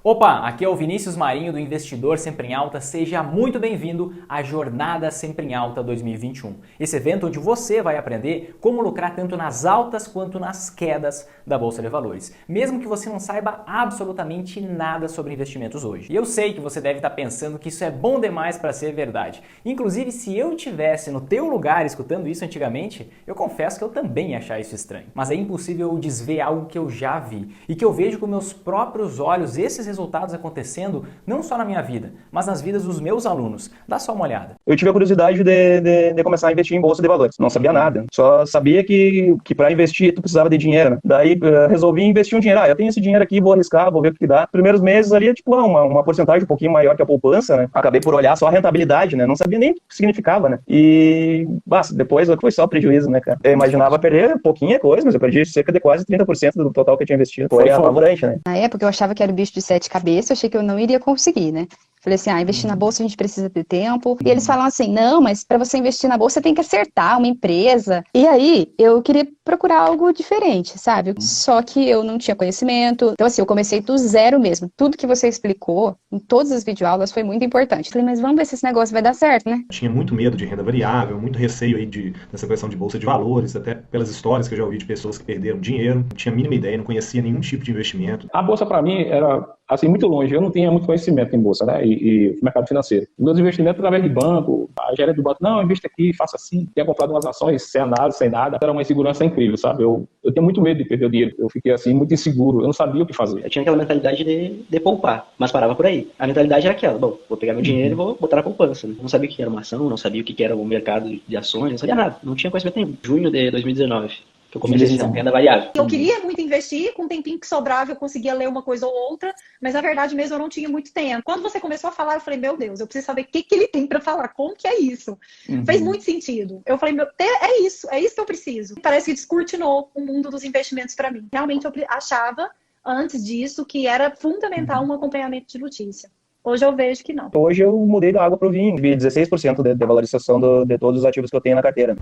Opa, aqui é o Vinícius Marinho do Investidor Sempre em Alta. Seja muito bem-vindo à Jornada Sempre em Alta 2021. Esse evento onde você vai aprender como lucrar tanto nas altas quanto nas quedas da Bolsa de Valores, mesmo que você não saiba absolutamente nada sobre investimentos hoje. E eu sei que você deve estar pensando que isso é bom demais para ser verdade. Inclusive, se eu tivesse no teu lugar escutando isso antigamente, eu confesso que eu também ia achar isso estranho. Mas é impossível eu desver algo que eu já vi e que eu vejo com meus próprios olhos esses resultados acontecendo não só na minha vida, mas nas vidas dos meus alunos. Dá só uma olhada. Eu tive a curiosidade de começar a investir em bolsa de valores. Não sabia nada. Só sabia que para investir tu precisava de dinheiro, né? Daí resolvi investir um dinheiro. Eu tenho esse dinheiro aqui, vou arriscar, vou ver o que dá. Primeiros meses ali, uma porcentagem um pouquinho maior que a poupança, né? Acabei por olhar só a rentabilidade, né? Não sabia nem o que significava, né? E depois foi só prejuízo, né, cara? Eu imaginava perder pouquinha coisa, mas eu perdi cerca de quase 30% do total que eu tinha investido. Foi apavorante, né? Na época eu achava que era o bicho de sete cabeças, eu achei que eu não iria conseguir, né? Falei assim, investir na bolsa a gente precisa ter tempo. E eles falam assim, não, mas para você investir na bolsa você tem que acertar uma empresa. E aí eu queria procurar algo diferente, sabe? Só que eu não tinha conhecimento. Então assim, eu comecei do zero mesmo. Tudo que você explicou em todas as videoaulas foi muito importante. Falei, mas vamos ver se esse negócio vai dar certo, né? Tinha muito medo de renda variável, muito receio aí dessa questão de bolsa de valores, até pelas histórias que eu já ouvi de pessoas que perderam dinheiro. Não tinha a mínima ideia, não conhecia nenhum tipo de investimento. A bolsa para mim era assim muito longe, eu não tinha muito conhecimento em bolsa, né, e mercado financeiro. Meus investimentos através de banco, a gerente do banco, não, investe aqui, faça assim. Tinha comprado umas ações sem análise, sem nada. Era uma insegurança incrível, sabe? Eu tinha muito medo de perder o dinheiro. Eu fiquei assim muito inseguro, eu não sabia o que fazer. Eu tinha aquela mentalidade de poupar, mas parava por aí. A mentalidade era aquela, bom, vou pegar meu dinheiro e vou botar na poupança. Né? Não sabia o que era uma ação, não sabia o que era o mercado de ações, não sabia nada. Não tinha conhecimento nenhum. Junho de 2019. Que eu comecei a renda variável. Eu queria muito investir, com o tempinho que sobrava eu conseguia ler uma coisa ou outra, mas na verdade mesmo eu não tinha muito tempo. Quando você começou a falar, eu falei, meu Deus, eu preciso saber o que ele tem para falar, como que é isso? Fez muito sentido. Eu falei, é isso que eu preciso. Parece que descortinou o mundo dos investimentos para mim. Realmente eu achava, antes disso, que era fundamental um acompanhamento de notícia. Hoje eu vejo que não. Hoje eu mudei da água para o vinho, vi 16% de valorização de todos os ativos que eu tenho na carteira.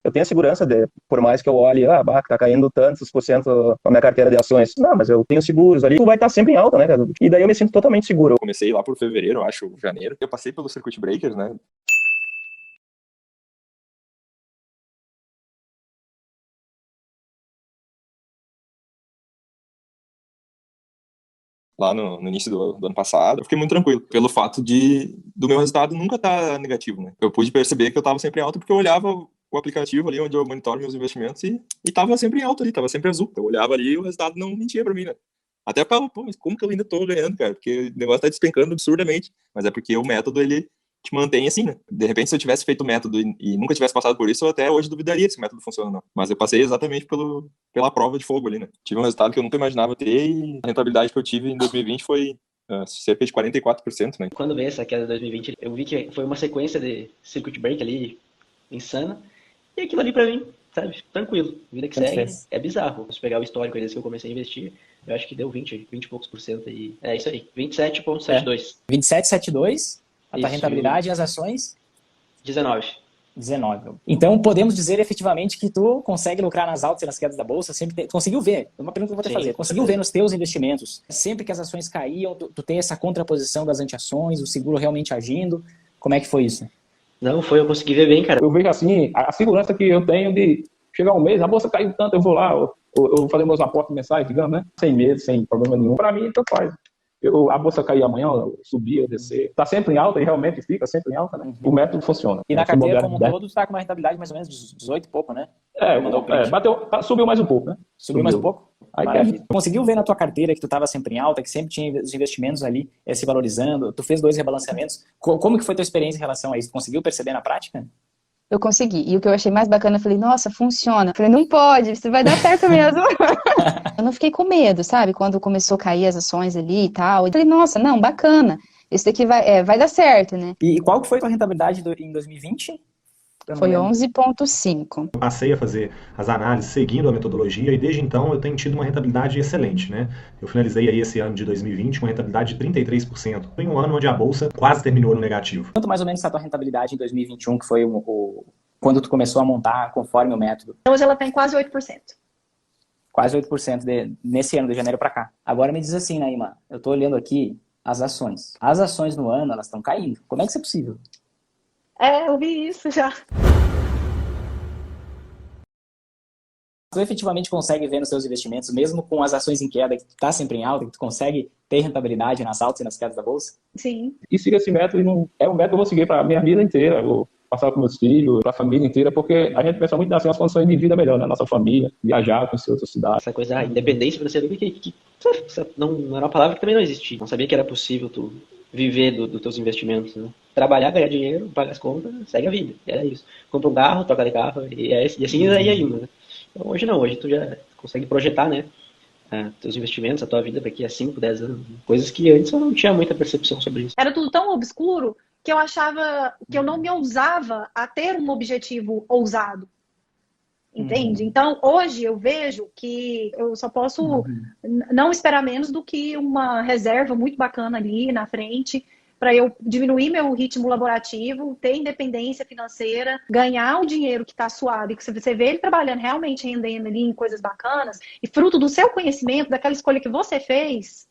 Eu tenho a segurança por mais que eu olhe, tá caindo tantos por cento a minha carteira de ações. Não, mas eu tenho seguros ali, tu vai estar sempre em alta, né, cara? E daí eu me sinto totalmente seguro. Eu comecei lá por fevereiro, eu acho, janeiro. Eu passei pelo Circuit Breakers, né? Lá no início do ano passado, eu fiquei muito tranquilo, pelo fato do meu resultado nunca estar negativo, né? Eu pude perceber que eu estava sempre em alta porque eu olhava o aplicativo ali onde eu monitoro meus investimentos e estava sempre em alta ali, estava sempre azul. Eu olhava ali e o resultado não mentia para mim, né? Até eu ficava, mas como que eu ainda tô ganhando, cara? Porque o negócio tá despencando absurdamente. Mas é porque o método, ele te mantém assim, né? De repente, se eu tivesse feito o método e nunca tivesse passado por isso, eu até hoje duvidaria se o método funciona ou não. Mas eu passei exatamente pela prova de fogo ali, né? Tive um resultado que eu nunca imaginava ter e a rentabilidade que eu tive em 2020 foi cerca de 44%, né? Quando veio essa queda de 2020, eu vi que foi uma sequência de circuit break ali, insana. E aquilo ali pra mim, sabe? Tranquilo. Vida que segue. É bizarro. Se pegar o histórico desde que eu comecei a investir, eu acho que deu 20 e poucos por cento aí. É isso aí. 27,72. 27,72. A tua rentabilidade e as ações? 19. Então, podemos dizer efetivamente que tu consegue lucrar nas altas e nas quedas da bolsa, conseguiu ver, é uma pergunta que eu vou te fazer, conseguiu ver nos teus investimentos, sempre que as ações caíam, tu tem essa contraposição das anti-ações, o seguro realmente agindo, como é que foi isso? Não, eu consegui ver bem, cara. Eu vejo assim, a segurança que eu tenho de chegar um mês, a bolsa caiu tanto, eu vou lá, eu vou fazer meus aportes mensais, digamos, né? Sem medo, sem problema nenhum. Para mim, tanto faz. A bolsa cair amanhã, eu subir, eu descer. Tá sempre em alta e realmente fica sempre em alta, né? O método funciona. E na carteira como um todo, tu tá com uma rentabilidade mais ou menos de 18 e pouco, né? Subiu mais um pouco, né? Subiu mais um pouco? Conseguiu ver na tua carteira que tu estava sempre em alta, que sempre tinha os investimentos ali se valorizando, tu fez 2 rebalanceamentos. Como que foi tua experiência em relação a isso? Tu conseguiu perceber na prática? Eu consegui. E o que eu achei mais bacana, eu falei, nossa, funciona. Eu falei, não pode, isso vai dar certo mesmo. Eu não fiquei com medo, sabe? Quando começou a cair as ações ali e tal. Eu falei, nossa, não, bacana. Isso daqui vai dar certo, né? E qual que foi tua rentabilidade em 2020? Foi 11,5. Eu passei a fazer as análises seguindo a metodologia e desde então eu tenho tido uma rentabilidade excelente, né? Eu finalizei aí esse ano de 2020 com uma rentabilidade de 33%, em um ano onde a bolsa quase terminou no negativo. Quanto mais ou menos está a tua rentabilidade em 2021, que foi quando tu começou a montar conforme o método? Hoje ela está em quase 8%. quase 8% nesse ano, de janeiro para cá. Agora me diz assim, Naima, eu estou olhando aqui as ações. As ações no ano, elas estão caindo. Como é que isso é possível? Eu vi isso já. Tu efetivamente consegue ver nos seus investimentos, mesmo com as ações em queda, que está sempre em alta, que tu consegue ter rentabilidade nas altas e nas quedas da bolsa? Sim. E siga esse método, e não é um método que eu vou seguir para a minha vida inteira. Eu vou passar para meus filhos, para a família inteira, porque a gente pensa muito nas condições de vida melhor, na nossa família, viajar, conhecer outras cidades. Essa coisa, independência financeira, que não era uma palavra que também não existia. Não sabia que era possível tu viver dos teus investimentos, né? Trabalhar, ganhar dinheiro, pagar as contas, segue a vida. Era isso. Compra um carro, troca de carro, e assim ia indo, né? Então, hoje não, hoje tu já consegue projetar, né, teus investimentos, a tua vida daqui a 5, 10 anos. Coisas que antes eu não tinha muita percepção sobre isso. Era tudo tão obscuro que eu achava que eu não me ousava a ter um objetivo ousado. Entende? Então, hoje eu vejo que eu só posso não esperar menos do que uma reserva muito bacana ali na frente, para eu diminuir meu ritmo laborativo, ter independência financeira, ganhar o dinheiro que está suado, e que você vê ele trabalhando, realmente rendendo ali em coisas bacanas, e fruto do seu conhecimento, daquela escolha que você fez,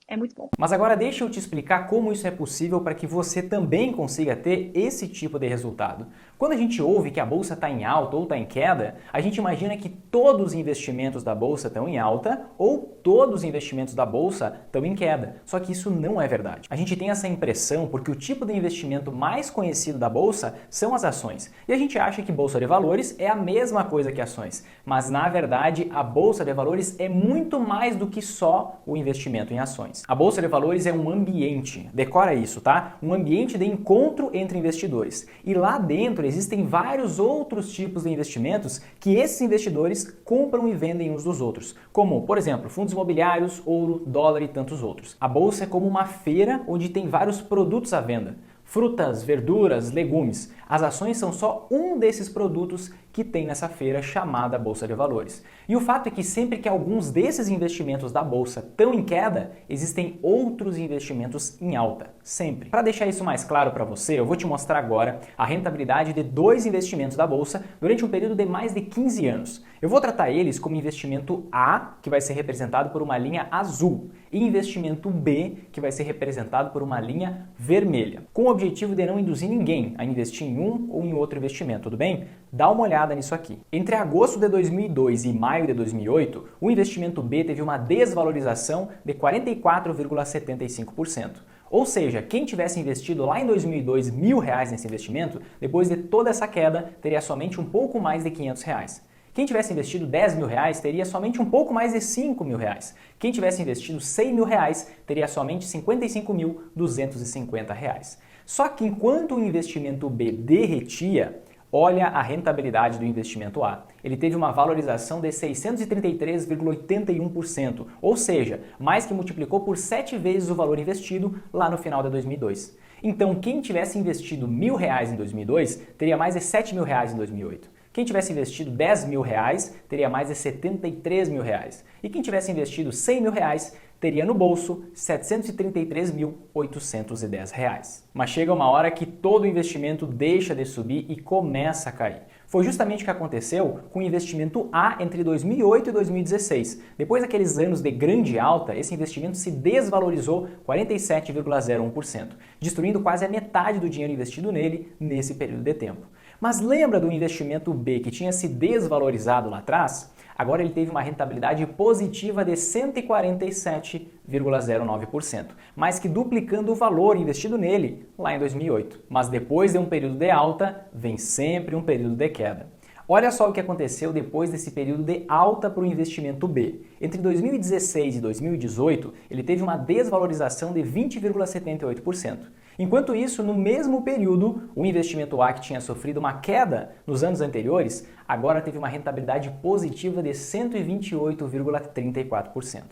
é muito bom. Mas agora deixa eu te explicar como isso é possível para que você também consiga ter esse tipo de resultado. Quando a gente ouve que a bolsa está em alta ou está em queda, a gente imagina que todos os investimentos da bolsa estão em alta ou todos os investimentos da bolsa estão em queda. Só que isso não é verdade. A gente tem essa impressão porque o tipo de investimento mais conhecido da bolsa são as ações. E a gente acha que bolsa de valores é a mesma coisa que ações. Mas na verdade, a bolsa de valores é muito mais do que só o investimento em ações. A bolsa de valores é um ambiente, decora isso, tá? Um ambiente de encontro entre investidores. E lá dentro existem vários outros tipos de investimentos que esses investidores compram e vendem uns dos outros, como, por exemplo, fundos imobiliários, ouro, dólar e tantos outros. A bolsa é como uma feira onde tem vários produtos à venda. Frutas, verduras, legumes. As ações são só um desses produtos que tem nessa feira chamada Bolsa de Valores. E o fato é que sempre que alguns desses investimentos da bolsa estão em queda, existem outros investimentos em alta, sempre. Para deixar isso mais claro para você, eu vou te mostrar agora a rentabilidade de 2 investimentos da bolsa durante um período de mais de 15 anos. Eu vou tratar eles como investimento A, que vai ser representado por uma linha azul, e investimento B, que vai ser representado por uma linha vermelha, com o objetivo de não induzir ninguém a investir em um ou em outro investimento, tudo bem? Dá uma olhada nisso aqui. Entre agosto de 2002 e maio de 2008, o investimento B teve uma desvalorização de 44,75%. Ou seja, quem tivesse investido lá em 2002 R$1.000 nesse investimento, depois de toda essa queda, teria somente um pouco mais de R$500. Quem tivesse investido R$10.000 teria somente um pouco mais de R$5.000. Quem tivesse investido R$100.000 teria somente R$55.250. Só que enquanto o investimento B derretia, olha a rentabilidade do investimento A. Ele teve uma valorização de 633,81%, ou seja, mais que multiplicou por 7 vezes o valor investido lá no final de 2002. Então, quem tivesse investido R$1.000 em 2002 teria mais de R$7.000 em 2008. Quem tivesse investido R$10.000 teria mais de R$73.000. E quem tivesse investido R$100.000 teria no bolso R$733.810. Mas chega uma hora que todo investimento deixa de subir e começa a cair. Foi justamente o que aconteceu com o investimento A entre 2008 e 2016. Depois daqueles anos de grande alta, esse investimento se desvalorizou 47,01%, destruindo quase a metade do dinheiro investido nele nesse período de tempo. Mas lembra do investimento B que tinha se desvalorizado lá atrás? Agora ele teve uma rentabilidade positiva de 147,09%, mais que duplicando o valor investido nele lá em 2008. Mas depois de um período de alta, vem sempre um período de queda. Olha só o que aconteceu depois desse período de alta para o investimento B. Entre 2016 e 2018, ele teve uma desvalorização de 20,78%. Enquanto isso, no mesmo período, o investimento A, que tinha sofrido uma queda nos anos anteriores, agora teve uma rentabilidade positiva de 128,34%.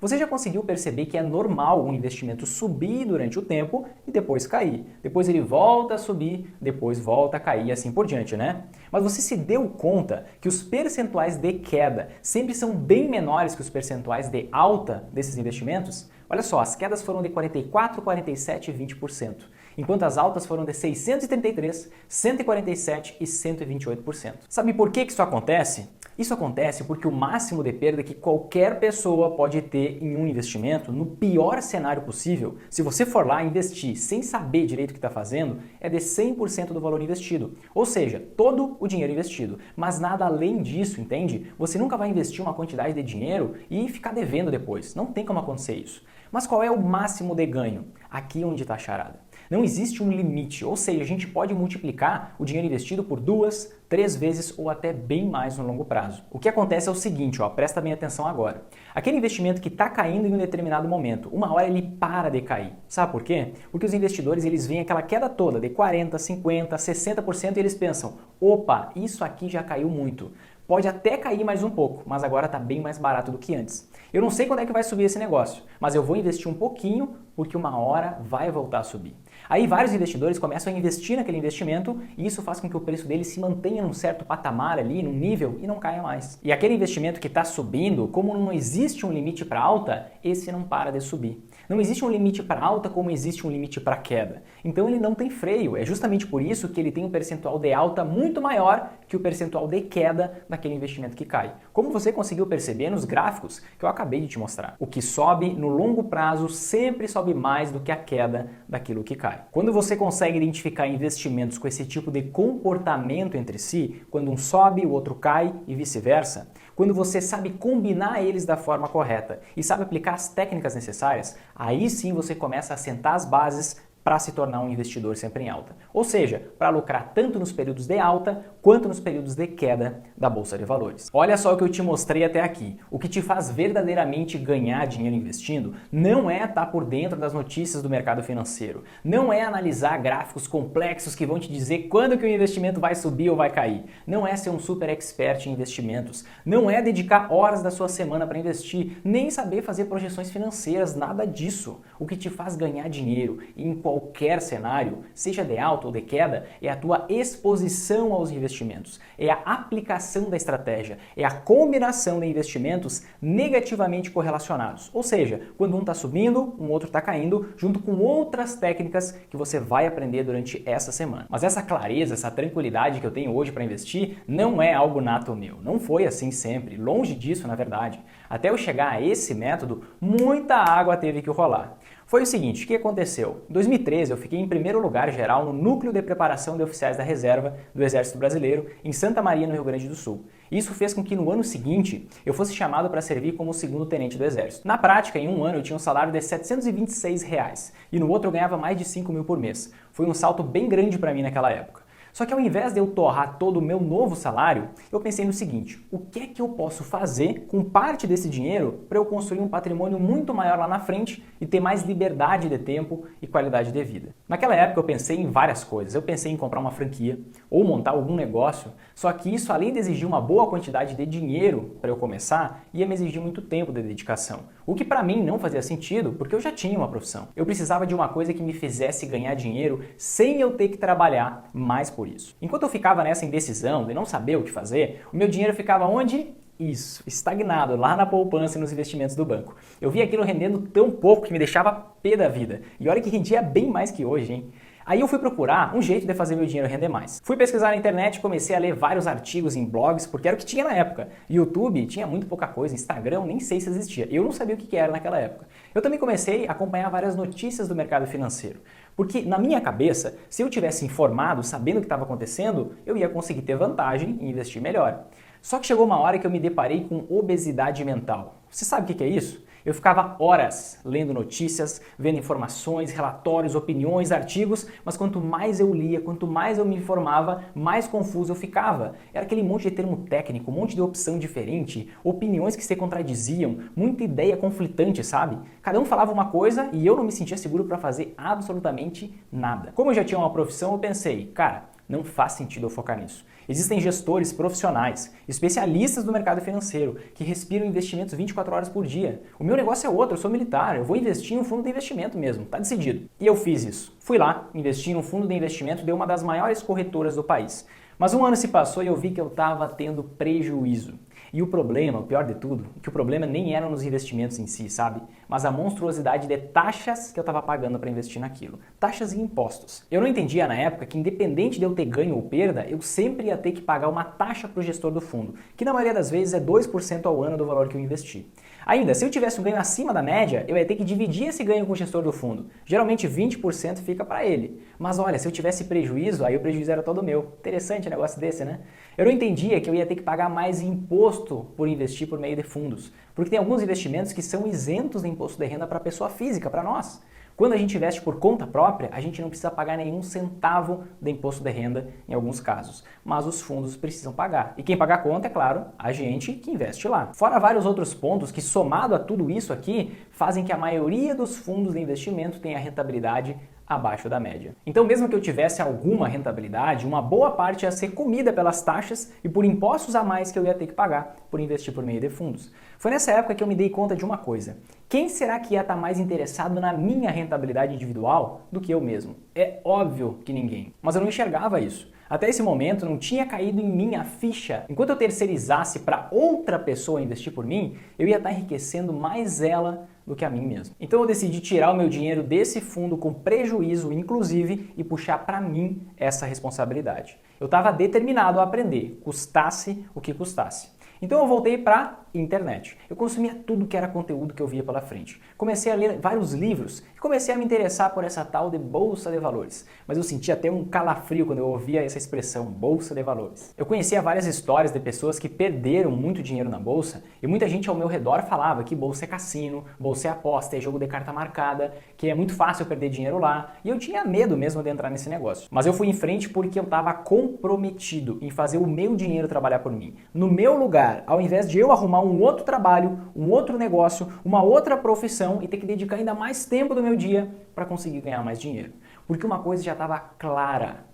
Você já conseguiu perceber que é normal um investimento subir durante o tempo e depois cair. Depois ele volta a subir, depois volta a cair e assim por diante, né? Mas você se deu conta que os percentuais de queda sempre são bem menores que os percentuais de alta desses investimentos? Olha só, as quedas foram de 44%, 47% e 20%, enquanto as altas foram de 633%, 147% e 128%. Sabe por que isso acontece? Isso acontece porque o máximo de perda que qualquer pessoa pode ter em um investimento, no pior cenário possível, se você for lá investir sem saber direito o que está fazendo, é de 100% do valor investido. Ou seja, todo o dinheiro investido. Mas nada além disso, entende? Você nunca vai investir uma quantidade de dinheiro e ficar devendo depois. Não tem como acontecer isso. Mas qual é o máximo de ganho? Aqui onde está a charada. Não existe um limite, ou seja, a gente pode multiplicar o dinheiro investido por 2, 3 vezes ou até bem mais no longo prazo. O que acontece é o seguinte, presta bem atenção agora. Aquele investimento que está caindo em um determinado momento, uma hora ele para de cair. Sabe por quê? Porque os investidores eles veem aquela queda toda de 40%, 50%, 60% e eles pensam, opa, isso aqui já caiu muito. Pode até cair mais um pouco, mas agora está bem mais barato do que antes. Eu não sei quando é que vai subir esse negócio, mas eu vou investir um pouquinho porque uma hora vai voltar a subir. Aí vários investidores começam a investir naquele investimento e isso faz com que o preço dele se mantenha num certo patamar ali, num nível e não caia mais. E aquele investimento que está subindo, como não existe um limite para alta, esse não para de subir. Não existe um limite para alta como existe um limite para queda. Então ele não tem freio. É justamente por isso que ele tem um percentual de alta muito maior que o percentual de queda daquele investimento que cai. Como você conseguiu perceber nos gráficos que eu acabei de te mostrar. O que sobe no longo prazo sempre sobe mais do que a queda daquilo que cai. Quando você consegue identificar investimentos com esse tipo de comportamento entre si, quando um sobe, o outro cai e vice-versa, quando você sabe combinar eles da forma correta e sabe aplicar as técnicas necessárias, aí sim você começa a assentar as bases para se tornar um investidor sempre em alta. Ou seja, para lucrar tanto nos períodos de alta quanto nos períodos de queda da Bolsa de Valores. Olha só o que eu te mostrei até aqui. O que te faz verdadeiramente ganhar dinheiro investindo não é estar por dentro das notícias do mercado financeiro, não é analisar gráficos complexos que vão te dizer quando que o investimento vai subir ou vai cair, não é ser um super expert em investimentos, não é dedicar horas da sua semana para investir, nem saber fazer projeções financeiras, nada disso. O que te faz ganhar dinheiro em qualquer cenário, seja de alta ou de queda, é a tua exposição aos investimentos, é a aplicação da estratégia, é a combinação de investimentos negativamente correlacionados. Ou seja, quando um está subindo, um outro está caindo, junto com outras técnicas que você vai aprender durante essa semana. Mas essa clareza, essa tranquilidade que eu tenho hoje para investir não é algo nato meu. Não foi assim sempre, longe disso na verdade. Até eu chegar a esse método, muita água teve que rolar. Foi o seguinte, o que aconteceu? Em 2013 eu fiquei em primeiro lugar geral no Núcleo de Preparação de Oficiais da Reserva do Exército Brasileiro em Santa Maria, no Rio Grande do Sul. Isso fez com que no ano seguinte eu fosse chamado para servir como segundo tenente do Exército. Na prática, em um ano eu tinha um salário de R$ 726 e no outro eu ganhava mais de 5 mil por mês. Foi um salto bem grande para mim naquela época. Só que ao invés de eu torrar todo o meu novo salário, eu pensei no seguinte, o que é que eu posso fazer com parte desse dinheiro para eu construir um patrimônio muito maior lá na frente e ter mais liberdade de tempo e qualidade de vida? Naquela época eu pensei em várias coisas, eu pensei em comprar uma franquia ou montar algum negócio, só que isso além de exigir uma boa quantidade de dinheiro para eu começar, ia me exigir muito tempo de dedicação. O que para mim não fazia sentido porque eu já tinha uma profissão. Eu precisava de uma coisa que me fizesse ganhar dinheiro sem eu ter que trabalhar mais por isso. Enquanto eu ficava nessa indecisão de não saber o que fazer, o meu dinheiro ficava onde? Isso, estagnado, lá na poupança e nos investimentos do banco. Eu via aquilo rendendo tão pouco que me deixava pé da vida. E olha que rendia bem mais que hoje, hein? Aí eu fui procurar um jeito de fazer meu dinheiro render mais. Fui pesquisar na internet e comecei a ler vários artigos em blogs, porque era o que tinha na época. YouTube tinha muito pouca coisa, Instagram nem sei se existia. Eu não sabia o que era naquela época. Eu também comecei a acompanhar várias notícias do mercado financeiro. Porque na minha cabeça, se eu tivesse informado, sabendo o que estava acontecendo, eu ia conseguir ter vantagem e investir melhor. Só que chegou uma hora que eu me deparei com obesidade mental. Você sabe o que é isso? Eu ficava horas lendo notícias, vendo informações, relatórios, opiniões, artigos, mas quanto mais eu lia, quanto mais eu me informava, mais confuso eu ficava. Era aquele monte de termo técnico, um monte de opção diferente, opiniões que se contradiziam, muita ideia conflitante, sabe? Cada um falava uma coisa e eu não me sentia seguro para fazer absolutamente nada. Como eu já tinha uma profissão, eu pensei, cara, não faz sentido eu focar nisso. Existem gestores profissionais, especialistas do mercado financeiro, que respiram investimentos 24 horas por dia. O meu negócio é outro, eu sou militar, eu vou investir em um fundo de investimento mesmo, tá decidido. E eu fiz isso. Fui lá, investi em um fundo de investimento de uma das maiores corretoras do país. Mas um ano se passou e eu vi que eu estava tendo prejuízo. E o problema, o pior de tudo, é que o problema nem era nos investimentos em si, sabe? Mas a monstruosidade de taxas que eu estava pagando para investir naquilo. Taxas e impostos. Eu não entendia na época que independente de eu ter ganho ou perda, eu sempre ia ter que pagar uma taxa para o gestor do fundo, que na maioria das vezes é 2% ao ano do valor que eu investi. Ainda, se eu tivesse um ganho acima da média, eu ia ter que dividir esse ganho com o gestor do fundo. Geralmente 20% fica para ele. Mas olha, se eu tivesse prejuízo, aí o prejuízo era todo meu. Interessante um negócio desse, né? Eu não entendia que eu ia ter que pagar mais imposto por investir por meio de fundos. Porque tem alguns investimentos que são isentos de imposto de renda para a pessoa física, para nós. Quando a gente investe por conta própria, a gente não precisa pagar nenhum centavo de imposto de renda em alguns casos, mas os fundos precisam pagar. E quem paga a conta, é claro, a gente que investe lá. Fora vários outros pontos que, somado a tudo isso aqui, fazem que a maioria dos fundos de investimento tenha rentabilidade abaixo da média. Então, mesmo que eu tivesse alguma rentabilidade, uma boa parte ia ser comida pelas taxas e por impostos a mais que eu ia ter que pagar por investir por meio de fundos. Foi nessa época que eu me dei conta de uma coisa. Quem será que ia estar mais interessado na minha rentabilidade individual do que eu mesmo? É óbvio que ninguém. Mas eu não enxergava isso. Até esse momento não tinha caído em mim a ficha. Enquanto eu terceirizasse para outra pessoa investir por mim, eu ia estar enriquecendo mais ela do que a mim mesmo. Então eu decidi tirar o meu dinheiro desse fundo com prejuízo, inclusive, e puxar para mim essa responsabilidade. Eu estava determinado a aprender, custasse o que custasse. Então eu voltei para internet. Eu consumia tudo que era conteúdo que eu via pela frente. Comecei a ler vários livros e comecei a me interessar por essa tal de bolsa de valores. Mas eu sentia até um calafrio quando eu ouvia essa expressão, bolsa de valores. Eu conhecia várias histórias de pessoas que perderam muito dinheiro na bolsa e muita gente ao meu redor falava que bolsa é cassino, bolsa é aposta, é jogo de carta marcada, que é muito fácil perder dinheiro lá. E eu tinha medo mesmo de entrar nesse negócio. Mas eu fui em frente porque eu estava comprometido em fazer o meu dinheiro trabalhar por mim. No meu lugar, ao invés de eu arrumar um outro trabalho, um outro negócio, uma outra profissão e ter que dedicar ainda mais tempo do meu dia para conseguir ganhar mais dinheiro. Porque uma coisa já estava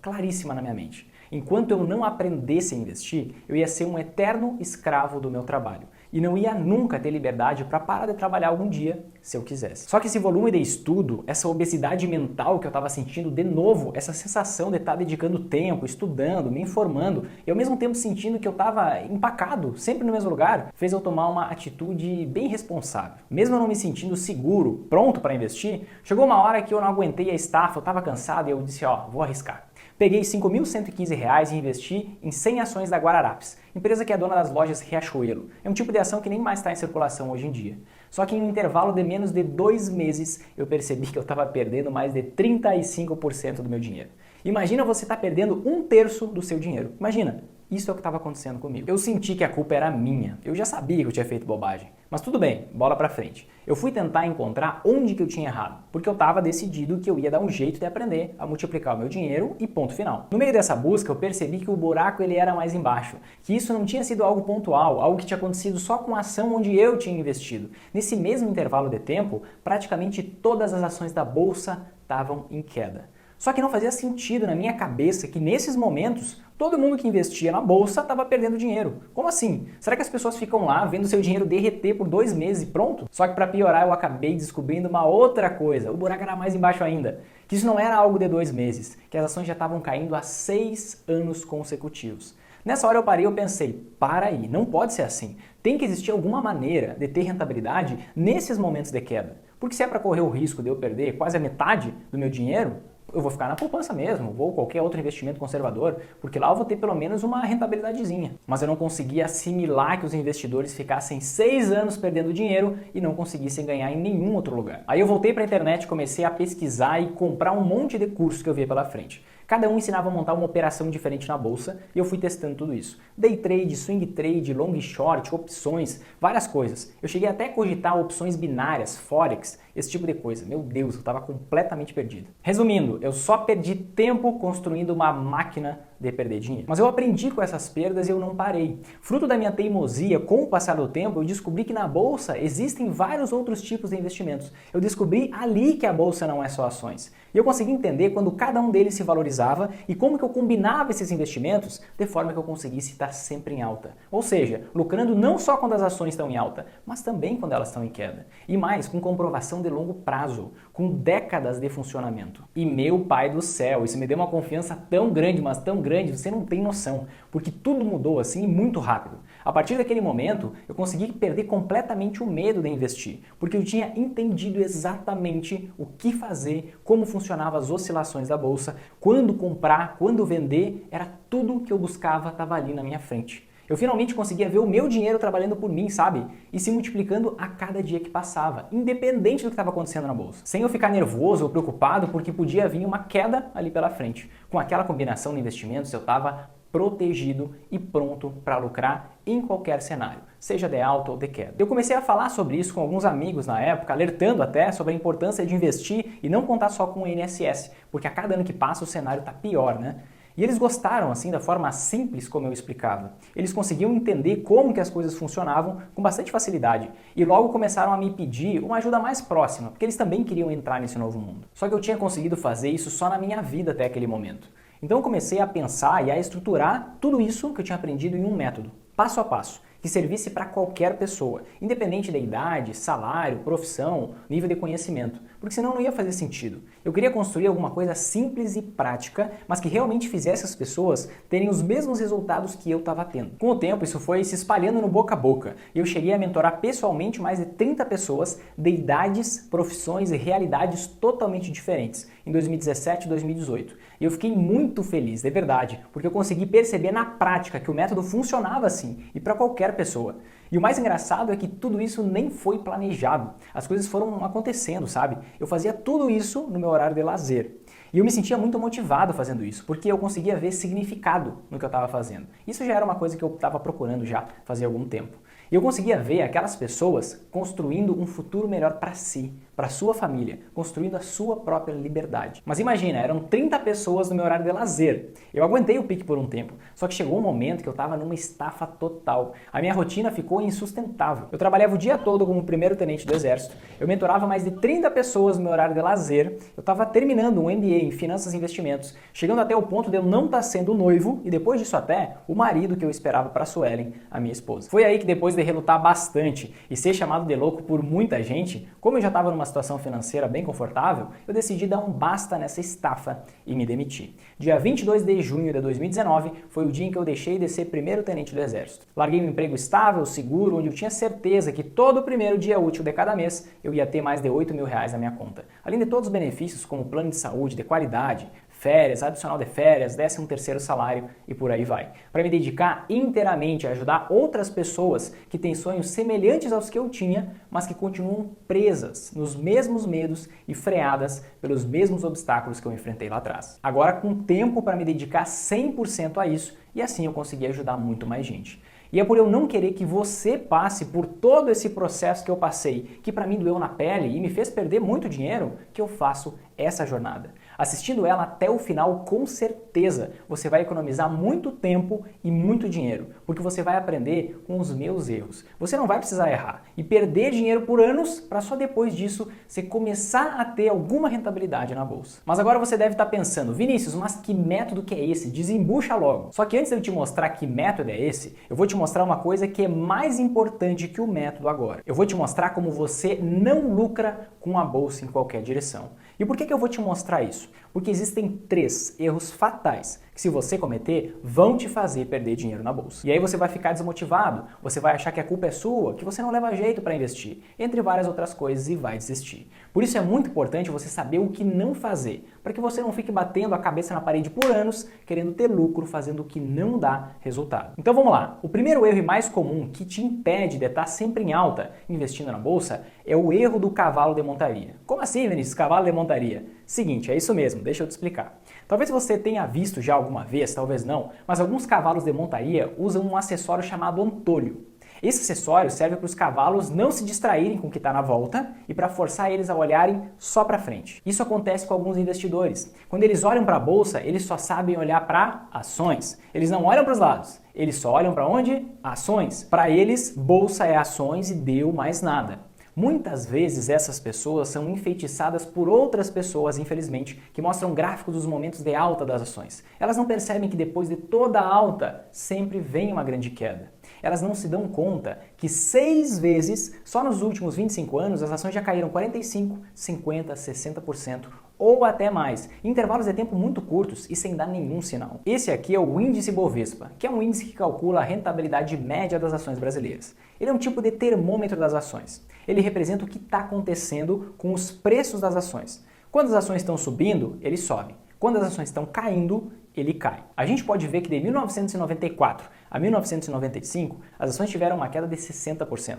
claríssima na minha mente. Enquanto eu não aprendesse a investir, eu ia ser um eterno escravo do meu trabalho. E não ia nunca ter liberdade para parar de trabalhar algum dia, se eu quisesse. Só que esse volume de estudo, essa obesidade mental que eu estava sentindo de novo, essa sensação de estar dedicando tempo, estudando, me informando, e ao mesmo tempo sentindo que eu estava empacado, sempre no mesmo lugar, fez eu tomar uma atitude bem responsável. Mesmo eu não me sentindo seguro, pronto para investir, chegou uma hora que eu não aguentei a estafa, eu estava cansado e eu disse, vou arriscar. Peguei R$ 5.115 e investi em 100 ações da Guararapes, empresa que é dona das lojas Riachuelo. É um tipo de ação que nem mais está em circulação hoje em dia. Só que em um intervalo de menos de 2 meses, eu percebi que eu estava perdendo mais de 35% do meu dinheiro. Imagina você estar perdendo 1/3 do seu dinheiro. Imagina, isso é o que estava acontecendo comigo. Eu senti que a culpa era minha. Eu já sabia que eu tinha feito bobagem. Mas tudo bem, bola pra frente. Eu fui tentar encontrar onde que eu tinha errado, porque eu estava decidido que eu ia dar um jeito de aprender a multiplicar o meu dinheiro e ponto final. No meio dessa busca, eu percebi que o buraco ele era mais embaixo, que isso não tinha sido algo pontual, algo que tinha acontecido só com a ação onde eu tinha investido. Nesse mesmo intervalo de tempo, praticamente todas as ações da bolsa estavam em queda. Só que não fazia sentido na minha cabeça que nesses momentos todo mundo que investia na bolsa estava perdendo dinheiro. Como assim? Será que as pessoas ficam lá vendo seu dinheiro derreter por 2 meses e pronto? Só que para piorar eu acabei descobrindo uma outra coisa, o buraco era mais embaixo ainda, que isso não era algo de 2 meses, que as ações já estavam caindo há 6 anos consecutivos. Nessa hora eu parei e pensei, para aí, não pode ser assim. Tem que existir alguma maneira de ter rentabilidade nesses momentos de queda. Porque se é para correr o risco de eu perder quase a metade do meu dinheiro, eu vou ficar na poupança mesmo, vou qualquer outro investimento conservador, porque lá eu vou ter pelo menos uma rentabilidadezinha. Mas eu não conseguia assimilar que os investidores ficassem 6 anos perdendo dinheiro e não conseguissem ganhar em nenhum outro lugar. Aí eu voltei para a internet, comecei a pesquisar e comprar um monte de cursos que eu via pela frente. Cada um ensinava a montar uma operação diferente na bolsa e eu fui testando tudo isso. Day trade, swing trade, long short, opções, várias coisas. Eu cheguei até a cogitar opções binárias, forex, esse tipo de coisa. Meu Deus, eu estava completamente perdido. Resumindo, eu só perdi tempo construindo uma máquina de perder dinheiro. Mas eu aprendi com essas perdas e eu não parei. Fruto da minha teimosia, com o passar do tempo, eu descobri que na bolsa existem vários outros tipos de investimentos. Eu descobri ali que a bolsa não é só ações. E eu consegui entender quando cada um deles se valorizava e como que eu combinava esses investimentos de forma que eu conseguisse estar sempre em alta. Ou seja, lucrando não só quando as ações estão em alta, mas também quando elas estão em queda. E mais, com comprovação de longo prazo, com décadas de funcionamento. E meu pai do céu, isso me deu uma confiança tão grande, mas tão grande, grande, você não tem noção, porque tudo mudou assim muito rápido. A partir daquele momento, eu consegui perder completamente o medo de investir, porque eu tinha entendido exatamente o que fazer, como funcionavam as oscilações da bolsa, quando comprar, quando vender, era tudo que eu buscava estava ali na minha frente. Eu finalmente conseguia ver o meu dinheiro trabalhando por mim, sabe? E se multiplicando a cada dia que passava, independente do que estava acontecendo na bolsa. Sem eu ficar nervoso ou preocupado porque podia vir uma queda ali pela frente. Com aquela combinação de investimentos, eu estava protegido e pronto para lucrar em qualquer cenário, seja de alta ou de queda. Eu comecei a falar sobre isso com alguns amigos na época, alertando até sobre a importância de investir e não contar só com o INSS, porque a cada ano que passa o cenário está pior, né? E eles gostaram assim da forma simples como eu explicava. Eles conseguiam entender como que as coisas funcionavam com bastante facilidade e logo começaram a me pedir uma ajuda mais próxima, porque eles também queriam entrar nesse novo mundo. Só que eu tinha conseguido fazer isso só na minha vida até aquele momento. Então eu comecei a pensar e a estruturar tudo isso que eu tinha aprendido em um método, passo a passo, que servisse para qualquer pessoa, independente da idade, salário, profissão, nível de conhecimento, porque senão não ia fazer sentido. Eu queria construir alguma coisa simples e prática, mas que realmente fizesse as pessoas terem os mesmos resultados que eu estava tendo. Com o tempo, isso foi se espalhando no boca a boca, e eu cheguei a mentorar pessoalmente mais de 30 pessoas de idades, profissões e realidades totalmente diferentes, em 2017 e 2018. E eu fiquei muito feliz, de verdade, porque eu consegui perceber na prática que o método funcionava assim, e para qualquer pessoa. E o mais engraçado é que tudo isso nem foi planejado. As coisas foram acontecendo, sabe? Eu fazia tudo isso no meu horário de lazer. E eu me sentia muito motivado fazendo isso, porque eu conseguia ver significado no que eu estava fazendo. Isso já era uma coisa que eu estava procurando já fazia algum tempo. E eu conseguia ver aquelas pessoas construindo um futuro melhor para si, para sua família, construindo a sua própria liberdade. Mas imagina, eram 30 pessoas no meu horário de lazer. Eu aguentei o pique por um tempo, só que chegou um momento que eu estava numa estafa total. A minha rotina ficou insustentável. Eu trabalhava o dia todo como primeiro tenente do Exército, eu mentorava mais de 30 pessoas no meu horário de lazer, eu estava terminando um MBA em Finanças e Investimentos, chegando até o ponto de eu não estar sendo noivo e depois disso até o marido que eu esperava para Suelen, a minha esposa. Foi aí que depois de relutar bastante e ser chamado de louco por muita gente, como eu já estava numa situação financeira bem confortável, eu decidi dar um basta nessa estafa e me demitir. Dia 22 de junho de 2019 foi o dia em que eu deixei de ser primeiro tenente do Exército. Larguei um emprego estável, seguro, onde eu tinha certeza que todo primeiro dia útil de cada mês eu ia ter mais de R$8.000 na minha conta. Além de todos os benefícios como plano de saúde de qualidade, férias, adicional de férias, 13º salário e por aí vai. Para me dedicar inteiramente a ajudar outras pessoas que têm sonhos semelhantes aos que eu tinha, mas que continuam presas nos mesmos medos e freadas pelos mesmos obstáculos que eu enfrentei lá atrás. Agora com tempo para me dedicar 100% a isso e assim eu consegui ajudar muito mais gente. E é por eu não querer que você passe por todo esse processo que eu passei, que para mim doeu na pele e me fez perder muito dinheiro, que eu faço essa jornada. Assistindo ela até o final, com certeza, você vai economizar muito tempo e muito dinheiro, porque você vai aprender com os meus erros. Você não vai precisar errar e perder dinheiro por anos para só depois disso você começar a ter alguma rentabilidade na bolsa. Mas agora você deve estar pensando, Vinícius, mas que método que é esse? Desembucha logo. Só que antes de eu te mostrar que método é esse, eu vou te mostrar uma coisa que é mais importante que o método agora. Eu vou te mostrar como você não lucra com a bolsa em qualquer direção. E por que eu vou te mostrar isso? Porque existem 3 erros fatais que, se você cometer, vão te fazer perder dinheiro na bolsa. E aí você vai ficar desmotivado, você vai achar que a culpa é sua, que você não leva jeito para investir, entre várias outras coisas, e vai desistir. Por isso é muito importante você saber o que não fazer, para que você não fique batendo a cabeça na parede por anos, querendo ter lucro, fazendo o que não dá resultado. Então vamos lá. O primeiro erro e mais comum que te impede de estar sempre em alta investindo na bolsa é o erro do cavalo de montaria. Como assim, Vinícius? Cavalo de montaria? Seguinte, é isso mesmo, deixa eu te explicar. Talvez você tenha visto já alguma vez, talvez não, mas alguns cavalos de montaria usam um acessório chamado antolho. Esse acessório serve para os cavalos não se distraírem com o que está na volta e para forçar eles a olharem só para frente. Isso acontece com alguns investidores. Quando eles olham para a bolsa, eles só sabem olhar para ações. Eles não olham para os lados, eles só olham para onde? Ações. Para eles, bolsa é ações e deu mais nada. Muitas vezes essas pessoas são enfeitiçadas por outras pessoas, infelizmente, que mostram gráficos dos momentos de alta das ações. Elas não percebem que depois de toda a alta, sempre vem uma grande queda. elas não se dão conta que 6 vezes, só nos últimos 25 anos, as ações já caíram 45%, 50%, 60% ou até mais, em intervalos de tempo muito curtos e sem dar nenhum sinal. Esse aqui é o índice Bovespa, que é um índice que calcula a rentabilidade média das ações brasileiras. Ele é um tipo de termômetro das ações. Ele representa o que está acontecendo com os preços das ações. Quando as ações estão subindo, ele sobe. Quando as ações estão caindo, ele cai. A gente pode ver que de 1994 a 1995, as ações tiveram uma queda de 60%.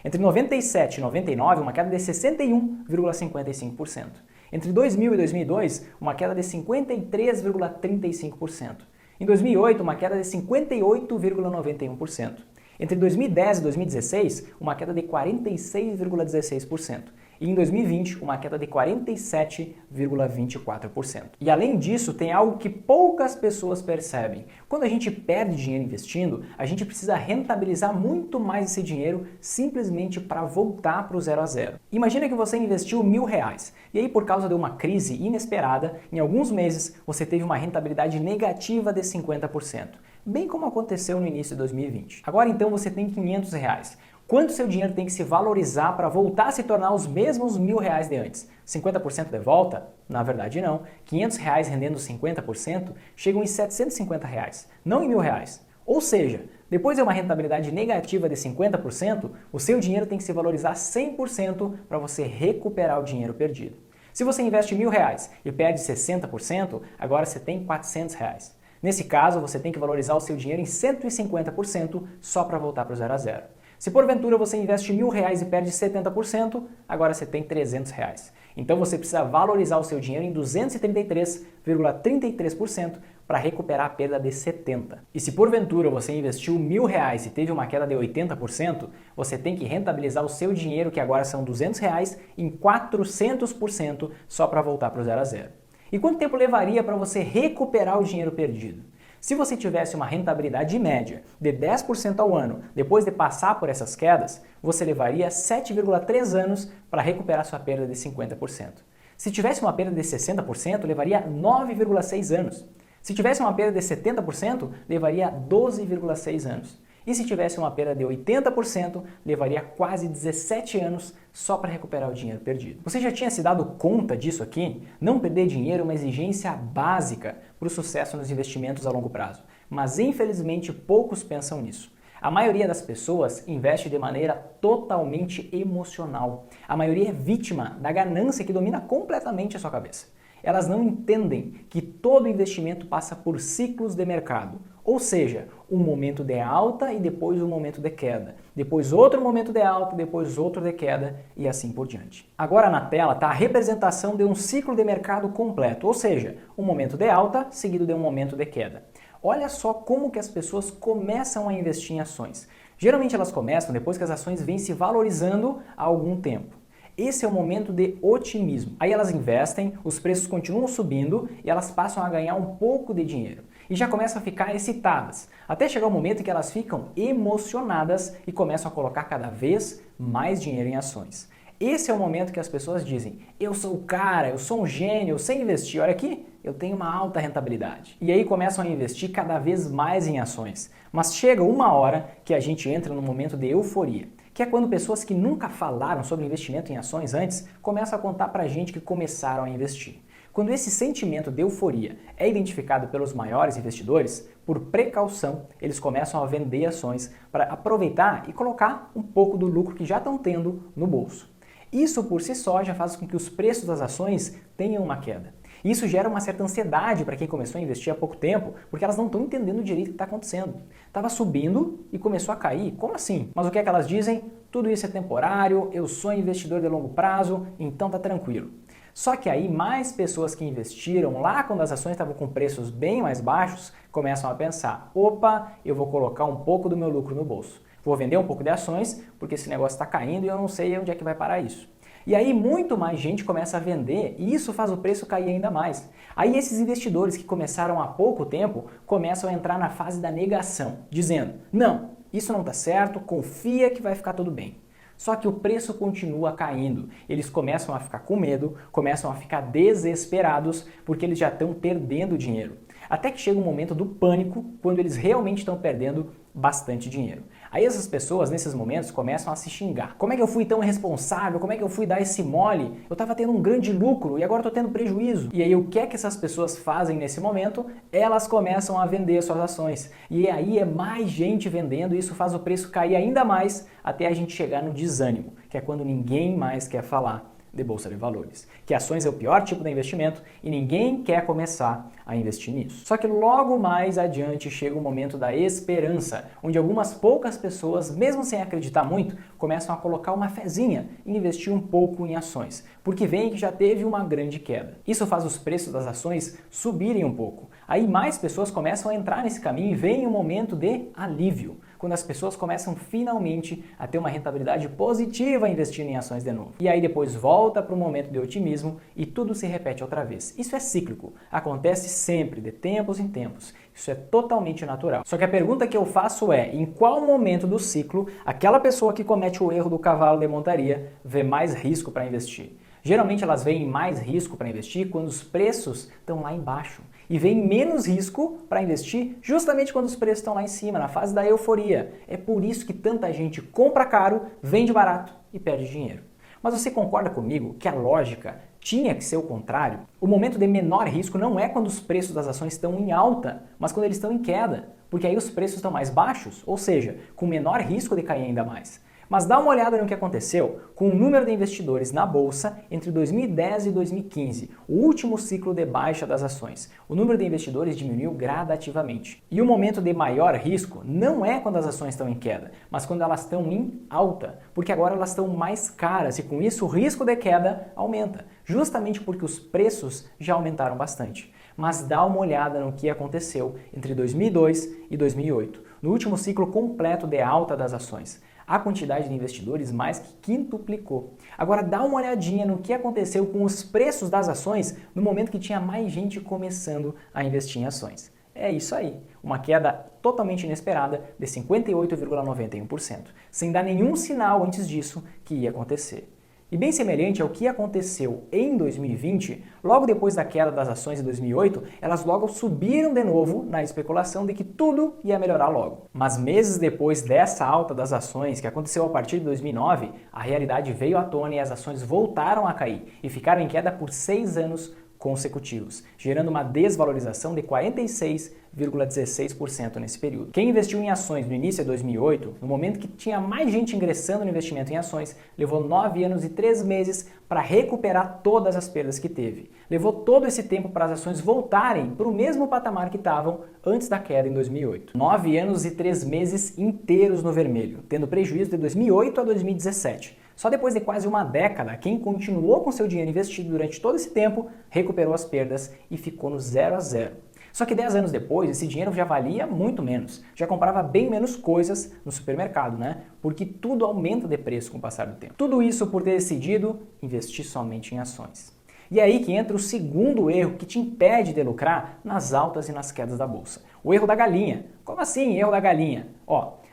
Entre 97 e 99, uma queda de 61,55%. Entre 2000 e 2002, uma queda de 53,35%. Em 2008, uma queda de 58,91%. Entre 2010 e 2016, uma queda de 46,16%. E em 2020, uma queda de 47,24%. E além disso, tem algo que poucas pessoas percebem. Quando a gente perde dinheiro investindo, a gente precisa rentabilizar muito mais esse dinheiro simplesmente para voltar para o 0 a 0. Imagina que você investiu R$1.000 e aí por causa de uma crise inesperada, em alguns meses você teve uma rentabilidade negativa de 50%. Bem como aconteceu no início de 2020. Agora então você tem R$500. Quanto seu dinheiro tem que se valorizar para voltar a se tornar os mesmos R$1.000 de antes? 50% de volta? Na verdade não. R$500 rendendo 50% chegam em R$750, não em R$1.000. Ou seja, depois de uma rentabilidade negativa de 50%, o seu dinheiro tem que se valorizar 100% para você recuperar o dinheiro perdido. Se você investe R$1.000 e perde 60%, agora você tem R$400. Nesse caso, você tem que valorizar o seu dinheiro em 150% só para voltar para o 0 a 0. Se porventura você investe R$1.000 e perde 70%, agora você tem R$300. Então você precisa valorizar o seu dinheiro em 233,33% para recuperar a perda de 70%. E se porventura você investiu R$1.000 e teve uma queda de 80%, você tem que rentabilizar o seu dinheiro, que agora são R$200, em 400% só para voltar para o 0 a 0. E quanto tempo levaria para você recuperar o dinheiro perdido? Se você tivesse uma rentabilidade média de 10% ao ano, depois de passar por essas quedas, você levaria 7,3 anos para recuperar sua perda de 50%. Se tivesse uma perda de 60%, levaria 9,6 anos. Se tivesse uma perda de 70%, levaria 12,6 anos. E se tivesse uma perda de 80%, levaria quase 17 anos só para recuperar o dinheiro perdido. Você já tinha se dado conta disso aqui? Não perder dinheiro é uma exigência básica para o sucesso nos investimentos a longo prazo. Mas infelizmente poucos pensam nisso. A maioria das pessoas investe de maneira totalmente emocional. A maioria é vítima da ganância que domina completamente a sua cabeça. Elas não entendem que todo investimento passa por ciclos de mercado. Ou seja, um momento de alta e depois um momento de queda. Depois outro momento de alta, depois outro de queda e assim por diante. Agora na tela está a representação de um ciclo de mercado completo. Ou seja, um momento de alta seguido de um momento de queda. Olha só como que as pessoas começam a investir em ações. Geralmente elas começam depois que as ações vêm se valorizando há algum tempo. Esse é o momento de otimismo. Aí elas investem, os preços continuam subindo e elas passam a ganhar um pouco de dinheiro. E já começam a ficar excitadas, até chegar o momento em que elas ficam emocionadas e começam a colocar cada vez mais dinheiro em ações. Esse é o momento que as pessoas dizem, eu sou o cara, eu sou um gênio, eu sei investir, olha aqui, eu tenho uma alta rentabilidade. E aí começam a investir cada vez mais em ações. Mas chega uma hora que a gente entra num momento de euforia, que é quando pessoas que nunca falaram sobre investimento em ações antes começam a contar pra gente que começaram a investir. Quando esse sentimento de euforia é identificado pelos maiores investidores, por precaução, eles começam a vender ações para aproveitar e colocar um pouco do lucro que já estão tendo no bolso. Isso por si só já faz com que os preços das ações tenham uma queda. Isso gera uma certa ansiedade para quem começou a investir há pouco tempo, porque elas não estão entendendo direito o que está acontecendo. Estava subindo e começou a cair. Como assim? Mas o que é que elas dizem? Tudo isso é temporário, eu sou investidor de longo prazo, então tá tranquilo. Só que aí mais pessoas que investiram lá quando as ações estavam com preços bem mais baixos, começam a pensar, opa, eu vou colocar um pouco do meu lucro no bolso. Vou vender um pouco de ações, porque esse negócio está caindo e eu não sei onde é que vai parar isso. E aí muito mais gente começa a vender e isso faz o preço cair ainda mais. Aí esses investidores que começaram há pouco tempo começam a entrar na fase da negação, dizendo, não, isso não está certo, confia que vai ficar tudo bem. Só que o preço continua caindo, eles começam a ficar com medo, começam a ficar desesperados porque eles já estão perdendo dinheiro. Até que chega um momento do pânico, quando eles realmente estão perdendo bastante dinheiro. Aí essas pessoas, nesses momentos, começam a se xingar. Como é que eu fui tão irresponsável? Como é que eu fui dar esse mole? Eu estava tendo um grande lucro e agora estou tendo prejuízo. E aí o que é que essas pessoas fazem nesse momento? Elas começam a vender suas ações. E aí é mais gente vendendo e isso faz o preço cair ainda mais até a gente chegar no desânimo, que é quando ninguém mais quer falar de Bolsa de Valores, que ações é o pior tipo de investimento e ninguém quer começar a investir nisso. Só que logo mais adiante chega o momento da esperança, onde algumas poucas pessoas, mesmo sem acreditar muito, começam a colocar uma fezinha e investir um pouco em ações, porque veem que já teve uma grande queda. Isso faz os preços das ações subirem um pouco. Aí mais pessoas começam a entrar nesse caminho e vem um momento de alívio, quando as pessoas começam finalmente a ter uma rentabilidade positiva investindo em ações de novo. E aí depois volta para o momento de otimismo e tudo se repete outra vez. Isso é cíclico, acontece sempre, de tempos em tempos. Isso é totalmente natural. Só que a pergunta que eu faço é, em qual momento do ciclo aquela pessoa que comete o erro do cavalo de montaria vê mais risco para investir? Geralmente elas veem mais risco para investir quando os preços estão lá embaixo e veem menos risco para investir justamente quando os preços estão lá em cima, na fase da euforia. É por isso que tanta gente compra caro, vende barato e perde dinheiro. Mas você concorda comigo que a lógica tinha que ser o contrário? O momento de menor risco não é quando os preços das ações estão em alta, mas quando eles estão em queda, porque aí os preços estão mais baixos, ou seja, com menor risco de cair ainda mais. Mas dá uma olhada no que aconteceu com o número de investidores na Bolsa entre 2010 e 2015, o último ciclo de baixa das ações. O número de investidores diminuiu gradativamente. E o momento de maior risco não é quando as ações estão em queda, mas quando elas estão em alta, porque agora elas estão mais caras e com isso o risco de queda aumenta, justamente porque os preços já aumentaram bastante. Mas dá uma olhada no que aconteceu entre 2002 e 2008, no último ciclo completo de alta das ações. A quantidade de investidores mais que quintuplicou. Agora dá uma olhadinha no que aconteceu com os preços das ações no momento que tinha mais gente começando a investir em ações. É isso aí, uma queda totalmente inesperada de 58,91%, sem dar nenhum sinal antes disso que ia acontecer. E bem semelhante ao que aconteceu em 2020, logo depois da queda das ações em 2008, elas logo subiram de novo na especulação de que tudo ia melhorar logo. Mas meses depois dessa alta das ações, que aconteceu a partir de 2009, a realidade veio à tona e as ações voltaram a cair e ficaram em queda por 6 anos consecutivos, gerando uma desvalorização de 46,16% nesse período. Quem investiu em ações no início de 2008, no momento que tinha mais gente ingressando no investimento em ações, levou 9 anos e 3 meses para recuperar todas as perdas que teve. Levou todo esse tempo para as ações voltarem para o mesmo patamar que estavam antes da queda em 2008. 9 anos e 3 meses inteiros no vermelho, tendo prejuízo de 2008 a 2017. Só depois de quase uma década, quem continuou com seu dinheiro investido durante todo esse tempo recuperou as perdas e ficou no 0 a 0. Só que 10 anos depois, esse dinheiro já valia muito menos, já comprava bem menos coisas no supermercado, né? Porque tudo aumenta de preço com o passar do tempo. Tudo isso por ter decidido investir somente em ações. E é aí que entra o segundo erro que te impede de lucrar nas altas e nas quedas da bolsa. O erro da galinha. Como assim, erro da galinha?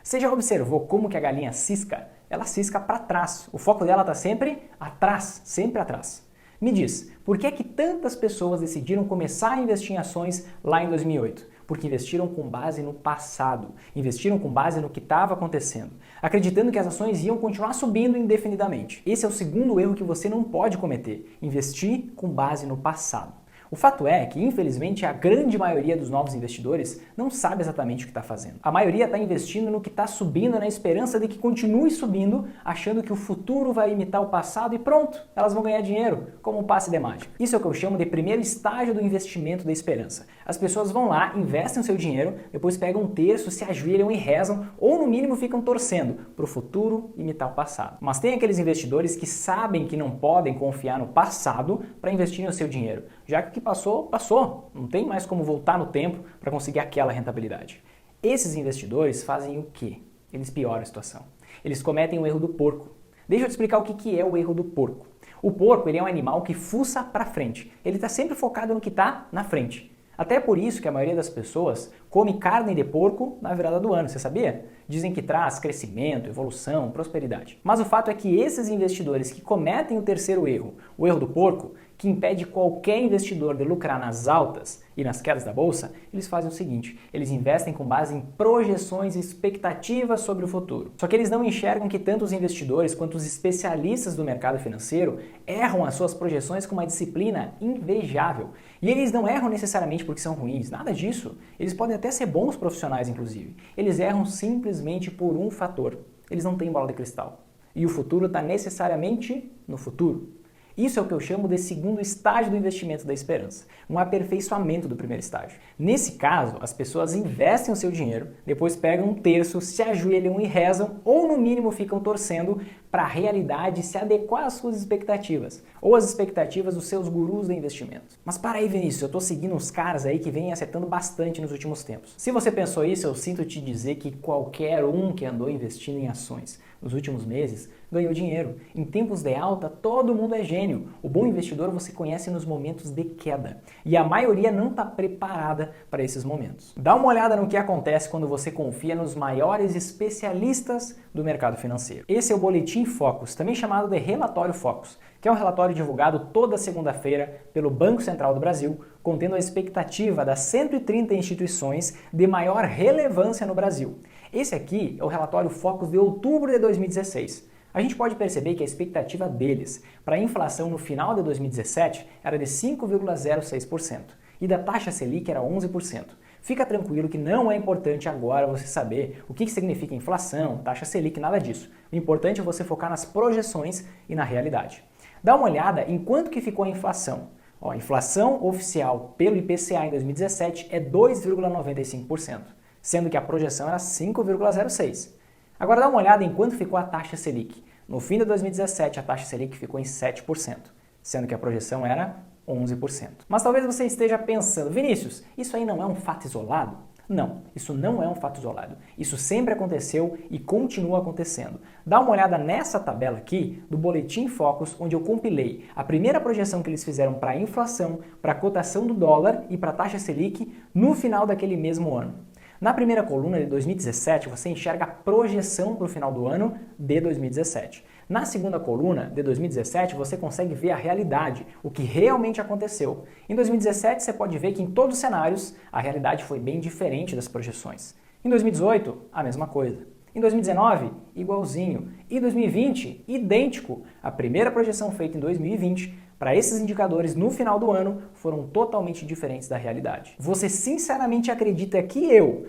Você já observou como que a galinha cisca? Ela cisca para trás. O foco dela está sempre atrás, sempre atrás. Me diz, por que é que tantas pessoas decidiram começar a investir em ações lá em 2008? Porque investiram com base no passado, investiram com base no que estava acontecendo, acreditando que as ações iam continuar subindo indefinidamente. Esse é o segundo erro que você não pode cometer, investir com base no passado. O fato é que, infelizmente, a grande maioria dos novos investidores não sabe exatamente o que está fazendo. A maioria está investindo no que está subindo na esperança de que continue subindo, achando que o futuro vai imitar o passado e pronto, elas vão ganhar dinheiro, como um passe de mágica. Isso é o que eu chamo de primeiro estágio do investimento da esperança. As pessoas vão lá, investem o seu dinheiro, depois pegam um terço, se ajoelham e rezam, ou no mínimo ficam torcendo para o futuro imitar o passado. Mas tem aqueles investidores que sabem que não podem confiar no passado para investir no seu dinheiro, já que o que passou, passou. Não tem mais como voltar no tempo para conseguir aquela rentabilidade. Esses investidores fazem o quê? Eles pioram a situação. Eles cometem o erro do porco. Deixa eu te explicar o que é o erro do porco. O porco ele é um animal que fuça para frente. Ele está sempre focado no que está na frente. Até por isso que a maioria das pessoas come carne de porco na virada do ano, você sabia? Dizem que traz crescimento, evolução, prosperidade. Mas o fato é que esses investidores que cometem o terceiro erro, o erro do porco, que impede qualquer investidor de lucrar nas altas e nas quedas da bolsa, eles fazem o seguinte: eles investem com base em projeções e expectativas sobre o futuro. Só que eles não enxergam que tanto os investidores quanto os especialistas do mercado financeiro erram as suas projeções com uma disciplina invejável. E eles não erram necessariamente porque são ruins, nada disso. Eles podem até ser bons profissionais, inclusive. Eles erram simplesmente por um fator: eles não têm bola de cristal. E o futuro está necessariamente no futuro. Isso é o que eu chamo de segundo estágio do investimento da esperança, um aperfeiçoamento do primeiro estágio. Nesse caso, as pessoas investem o seu dinheiro, depois pegam um terço, se ajoelham e rezam, ou no mínimo ficam torcendo para a realidade se adequar às suas expectativas, ou às expectativas dos seus gurus de investimento. Mas para aí, Vinícius, eu estou seguindo uns caras aí que vêm acertando bastante nos últimos tempos. Se você pensou isso, eu sinto te dizer que qualquer um que andou investindo em ações nos últimos meses ganhou dinheiro. Em tempos de alta, todo mundo é gênio. O bom investidor você conhece nos momentos de queda. E a maioria não está preparada para esses momentos. Dá uma olhada no que acontece quando você confia nos maiores especialistas do mercado financeiro. Esse é o Boletim Focus, também chamado de Relatório Focus, que é um relatório divulgado toda segunda-feira pelo Banco Central do Brasil, contendo a expectativa das 130 instituições de maior relevância no Brasil. Esse aqui é o relatório Focus de outubro de 2016. A gente pode perceber que a expectativa deles para a inflação no final de 2017 era de 5,06% e da taxa Selic era 11%. Fica tranquilo que não é importante agora você saber o que significa inflação, taxa Selic, nada disso. O importante é você focar nas projeções e na realidade. Dá uma olhada em quanto que ficou a inflação. A inflação oficial pelo IPCA em 2017 é 2,95%, sendo que a projeção era 5,06%. Agora dá uma olhada em quanto ficou a taxa Selic. No fim de 2017, a taxa Selic ficou em 7%, sendo que a projeção era 11%. Mas talvez você esteja pensando, Vinícius, isso aí não é um fato isolado? Não, isso não é um fato isolado. Isso sempre aconteceu e continua acontecendo. Dá uma olhada nessa tabela aqui do Boletim Focus, onde eu compilei a primeira projeção que eles fizeram para a inflação, para a cotação do dólar e para a taxa Selic no final daquele mesmo ano. Na primeira coluna de 2017, você enxerga a projeção para o final do ano de 2017. Na segunda coluna de 2017, você consegue ver a realidade, o que realmente aconteceu. Em 2017, você pode ver que em todos os cenários, a realidade foi bem diferente das projeções. Em 2018, a mesma coisa. Em 2019, igualzinho. E 2020, idêntico. A primeira projeção feita em 2020 para esses indicadores no final do ano foram totalmente diferentes da realidade. Você sinceramente acredita que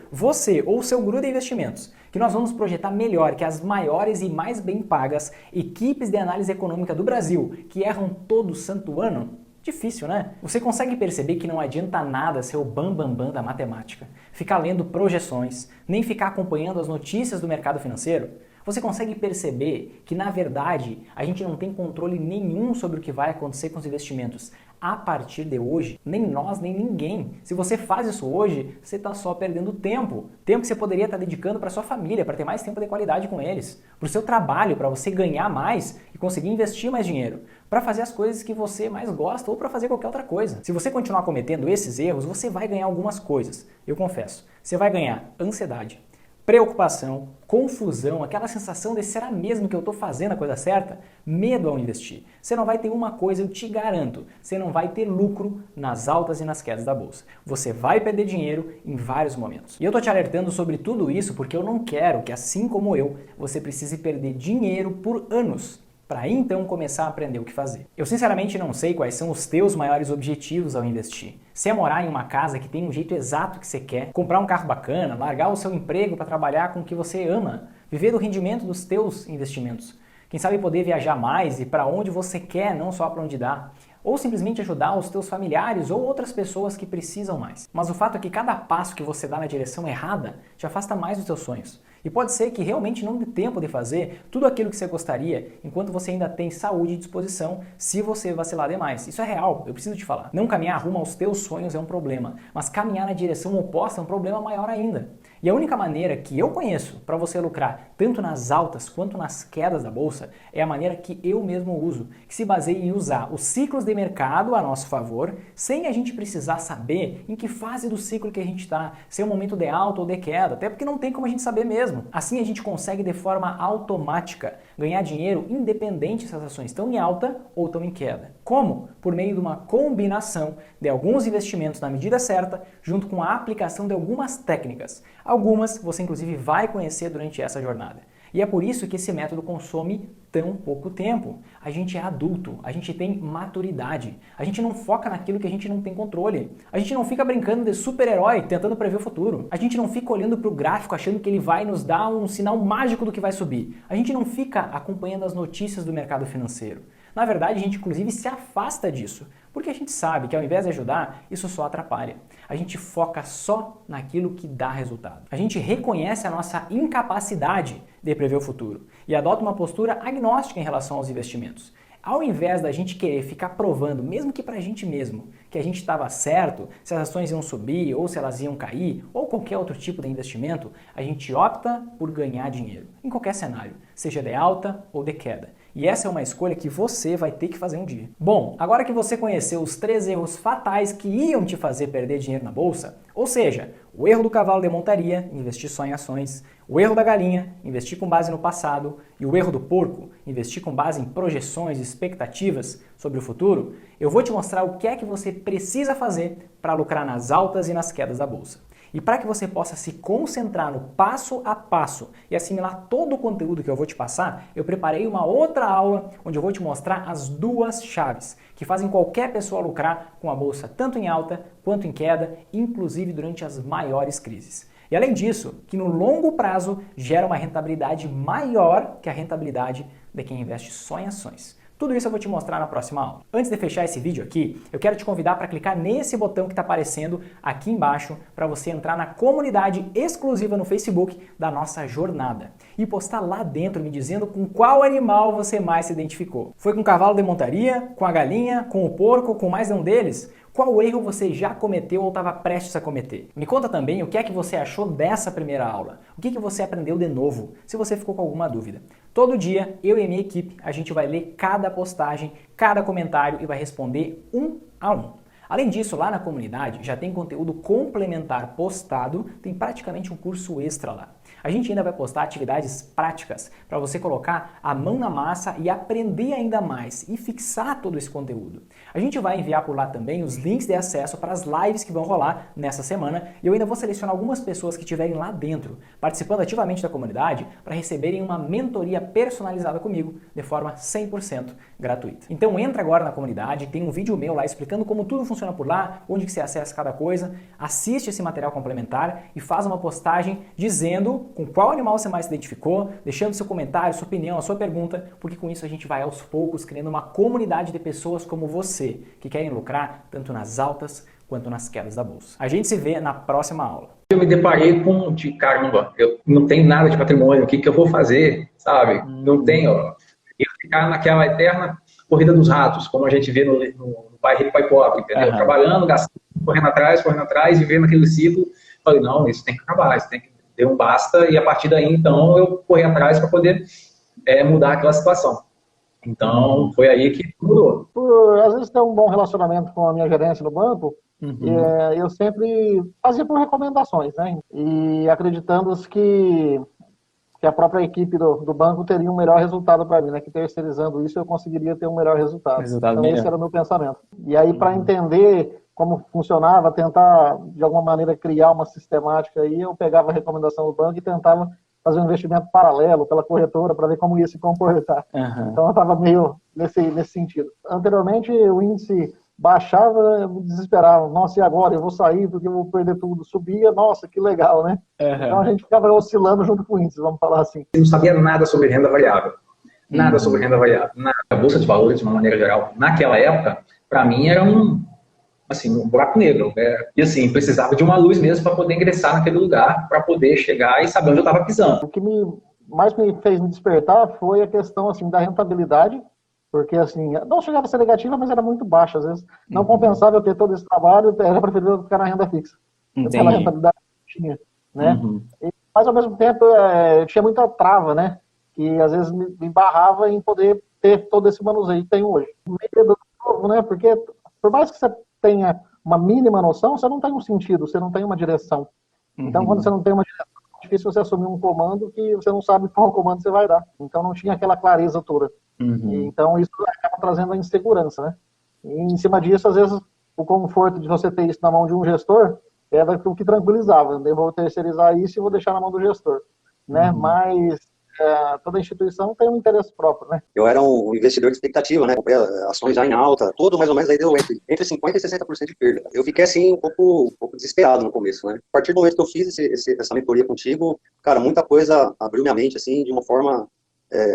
você ou seu guru de investimentos, que nós vamos projetar melhor que as maiores e mais bem pagas equipes de análise econômica do Brasil, que erram todo santo ano? Difícil, né? Você consegue perceber que não adianta nada ser o bambambam da matemática, ficar lendo projeções, nem ficar acompanhando as notícias do mercado financeiro? Você consegue perceber que, na verdade, a gente não tem controle nenhum sobre o que vai acontecer com os investimentos a partir de hoje? Nem nós, nem ninguém. Se você faz isso hoje, você está só perdendo tempo. Tempo que você poderia estar dedicando para sua família, para ter mais tempo de qualidade com eles. Para o seu trabalho, para você ganhar mais e conseguir investir mais dinheiro. Para fazer as coisas que você mais gosta ou para fazer qualquer outra coisa. Se você continuar cometendo esses erros, você vai ganhar algumas coisas. Eu confesso. Você vai ganhar ansiedade, preocupação, confusão, aquela sensação de será mesmo que eu estou fazendo a coisa certa? Medo ao investir. Você não vai ter uma coisa, eu te garanto, você não vai ter lucro nas altas e nas quedas da bolsa. Você vai perder dinheiro em vários momentos. E eu estou te alertando sobre tudo isso porque eu não quero que, assim como eu, você precise perder dinheiro por anos para então começar a aprender o que fazer. Eu sinceramente não sei quais são os teus maiores objetivos ao investir. Se é morar em uma casa que tem um jeito exato que você quer, comprar um carro bacana, largar o seu emprego para trabalhar com o que você ama, viver do rendimento dos teus investimentos. Quem sabe poder viajar mais e para onde você quer, não só para onde dá. Ou simplesmente ajudar os teus familiares ou outras pessoas que precisam mais. Mas o fato é que cada passo que você dá na direção errada te afasta mais dos teus sonhos. E pode ser que realmente não dê tempo de fazer tudo aquilo que você gostaria enquanto você ainda tem saúde e disposição se você vacilar demais. Isso é real, eu preciso te falar. Não caminhar rumo aos teus sonhos é um problema, mas caminhar na direção oposta é um problema maior ainda. E a única maneira que eu conheço para você lucrar tanto nas altas quanto nas quedas da bolsa é a maneira que eu mesmo uso, que se baseia em usar os ciclos de mercado a nosso favor, sem a gente precisar saber em que fase do ciclo que a gente está, se é um momento de alta ou de queda, até porque não tem como a gente saber mesmo. Assim a gente consegue de forma automática ganhar dinheiro independente se as ações estão em alta ou estão em queda. Como? Por meio de uma combinação de alguns investimentos na medida certa, junto com a aplicação de algumas técnicas. Algumas você inclusive vai conhecer durante essa jornada. E é por isso que esse método consome tão pouco tempo. A gente é adulto, a gente tem maturidade, a gente não foca naquilo que a gente não tem controle. A gente não fica brincando de super-herói tentando prever o futuro. A gente não fica olhando para o gráfico achando que ele vai nos dar um sinal mágico do que vai subir. A gente não fica acompanhando as notícias do mercado financeiro. Na verdade, a gente inclusive se afasta disso, porque a gente sabe que ao invés de ajudar, isso só atrapalha. A gente foca só naquilo que dá resultado. A gente reconhece a nossa incapacidade de prever o futuro e adota uma postura agnóstica em relação aos investimentos. Ao invés da gente querer ficar provando, mesmo que pra gente mesmo, que a gente estava certo, se as ações iam subir ou se elas iam cair, ou qualquer outro tipo de investimento, a gente opta por ganhar dinheiro, em qualquer cenário, seja de alta ou de queda. E essa é uma escolha que você vai ter que fazer um dia. Bom, agora que você conheceu os 3 erros fatais que iam te fazer perder dinheiro na bolsa, ou seja, o erro do cavalo de montaria, investir só em ações, o erro da galinha, investir com base no passado, e o erro do porco, investir com base em projeções e expectativas sobre o futuro, eu vou te mostrar o que é que você precisa fazer para lucrar nas altas e nas quedas da bolsa. E para que você possa se concentrar no passo a passo e assimilar todo o conteúdo que eu vou te passar, eu preparei uma outra aula onde eu vou te mostrar as 2 chaves que fazem qualquer pessoa lucrar com a bolsa tanto em alta quanto em queda, inclusive durante as maiores crises. E além disso, que no longo prazo gera uma rentabilidade maior que a rentabilidade de quem investe só em ações. Tudo isso eu vou te mostrar na próxima aula. Antes de fechar esse vídeo aqui, eu quero te convidar para clicar nesse botão que está aparecendo aqui embaixo para você entrar na comunidade exclusiva no Facebook da nossa jornada e postar lá dentro me dizendo com qual animal você mais se identificou. Foi com o cavalo de montaria, com a galinha, com o porco, com mais um deles? Qual erro você já cometeu ou estava prestes a cometer? Me conta também o que é que você achou dessa primeira aula. O que você aprendeu de novo, se você ficou com alguma dúvida. Todo dia, eu e a minha equipe, a gente vai ler cada postagem, cada comentário e vai responder um a um. Além disso, lá na comunidade já tem conteúdo complementar postado, tem praticamente um curso extra lá. A gente ainda vai postar atividades práticas para você colocar a mão na massa e aprender ainda mais e fixar todo esse conteúdo. A gente vai enviar por lá também os links de acesso para as lives que vão rolar nessa semana e eu ainda vou selecionar algumas pessoas que estiverem lá dentro, participando ativamente da comunidade, para receberem uma mentoria personalizada comigo de forma 100% gratuita. Então entra agora na comunidade, tem um vídeo meu lá explicando como tudo funciona por lá, onde que você acessa cada coisa, assiste esse material complementar e faz uma postagem dizendo com qual animal você mais se identificou, deixando seu comentário, sua opinião, a sua pergunta, porque com isso a gente vai aos poucos criando uma comunidade de pessoas como você, que querem lucrar tanto nas altas quanto nas quedas da bolsa. A gente se vê na próxima aula. Eu me deparei com, caramba, eu não tenho nada de patrimônio, o que eu vou fazer, sabe? Não tenho, eu ficar naquela eterna corrida dos ratos, como a gente vê no Pai Rico, Pai Pobre, entendeu? Trabalhando, gastando, correndo atrás, vivendo aquele ciclo. Falei, não, isso tem que acabar, isso tem que ter um basta, e a partir daí, então, eu corri atrás para poder mudar aquela situação. Então, foi aí que mudou. Às vezes ter um bom relacionamento com a minha gerência no banco, eu sempre fazia por recomendações, né? E acreditando que a própria equipe do banco teria um melhor resultado para mim, né? Que terceirizando isso eu conseguiria ter um melhor resultado. Então esse era o meu pensamento. E aí para entender como funcionava, tentar de alguma maneira criar uma sistemática aí, eu pegava a recomendação do banco e tentava fazer um investimento paralelo pela corretora para ver como ia se comportar. Então eu estava meio nesse sentido. Anteriormente o índice baixava, eu me desesperava. Nossa, e agora? Eu vou sair porque eu vou perder tudo. Subia, nossa, que legal, né? Então a gente ficava oscilando junto com o índice, vamos falar assim. Eu não sabia nada sobre renda variável. Nada sobre renda variável. A Bolsa de Valores, de uma maneira geral, naquela época, para mim era um buraco negro. E assim, precisava de uma luz mesmo para poder ingressar naquele lugar, para poder chegar e saber onde eu estava pisando. O que mais me fez me despertar foi a questão assim, da rentabilidade, porque assim, não chegava a ser negativa, mas era muito baixa. Às vezes não compensava eu ter todo esse trabalho, era preferível ficar na renda fixa. Pela rentabilidade que tinha. né? Mas, ao mesmo tempo, eu tinha muita trava, né? Que, às vezes, me barrava em poder ter todo esse manuseio que tenho hoje. Medo novo, né? Porque, por mais que você tenha uma mínima noção, você não tem um sentido, você não tem uma direção. Então, quando você não tem uma direção, é difícil você assumir um comando que você não sabe qual comando você vai dar. Então, não tinha aquela clareza toda. E, então, isso acaba trazendo a insegurança, né? E, em cima disso, às vezes, o conforto de você ter isso na mão de um gestor era o que tranquilizava. Eu vou terceirizar isso e vou deixar na mão do gestor, né? Mas toda instituição tem um interesse próprio, né? Eu era um investidor de expectativa, né? Comprei ações já em alta, tudo mais ou menos aí deu entre 50% e 60% de perda. Eu fiquei assim um pouco desesperado no começo, né? A partir do momento que eu fiz essa mentoria contigo, cara, muita coisa abriu minha mente assim de uma forma